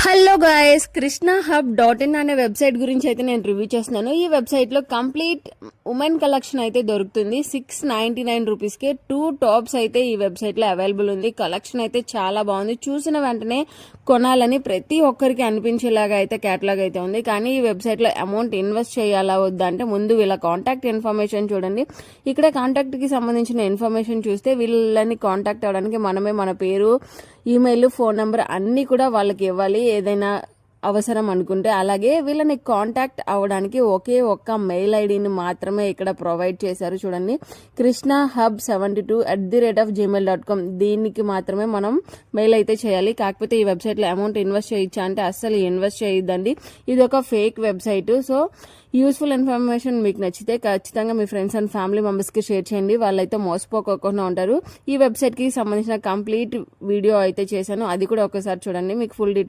Hello guys, KrishnaHub.in అనే website గురించి అయితే నేను రివ్యూ చేస్తున్నాను. ఈ వెబ్సైట్ లో కంప్లీట్ ఉమెన్ కలెక్షన్ అయితే దొరుకుతుంది. 699 రూపీస్కే 2 టాప్స్ అయితే ఈ వెబ్సైట్ లో అవైలబుల్ ఉంది. కలెక్షన్ అయితే చాలా బాగుంది. చూసిన వెంటనే కొనాలని ప్రతి ఒక్కరికి అనిపించేలాగా అయితే కేటలాగ్ అయితే ఉంది. కానీ ఈ వెబ్సైట్ లో అమౌంట్ ఇన్వెస్ట్ చేయాలా వద్దా అంటే ముందు వీళ్ళ కాంటాక్ట్ ఇన్ఫర్మేషన్ చూడండి. ఇక్కడ కాంటాక్ట్ కి సంబంధించిన ఇన్ఫర్మేషన్ చూస్తే వీళ్ళని కాంటాక్ట్ అవ్వడానికి మనమే మన పేరు, ఈమెయిల్, ఫోన్ నెంబర్ అన్ని కూడా వాళ్ళకి ఇవ్వాలి ఏదైనా అవసరం అనుకుంటే. అలాగే వీళ్ళని కాంటాక్ట్ అవ్వడానికి ఒకే ఒక్క మెయిల్ ఐడిని మాత్రమే ఇక్కడ ప్రొవైడ్ చేశారు. చూడండి, krishnahub72@gmail.com. దీనికి మాత్రమే మనం మెయిల్ అయితే చేయాలి. కాకపోతే ఈ వెబ్సైట్ లో అమౌంట్ ఇన్వెస్ట్ చేయొచ్చా అంటే అస్సలు ఇన్వెస్ట్ చేయొద్దండి. ఇది ఒక fake website. So useful information మీకు నచ్చితే ఖచ్చితంగా మీ ఫ్రెండ్స్ అండ్ ఫ్యామిలీ మెంబర్స్ కి షేర్ చేయండి. వాళ్ళైతే మోసపోకుండా ఉంటారు. ఈ వెబ్సైట్ కి సంబంధించిన కంప్లీట్ వీడియో అయితే చేశాను, అది కూడా ఒకసారి చూడండి. మీకు ఫుల్ డీటెయిల్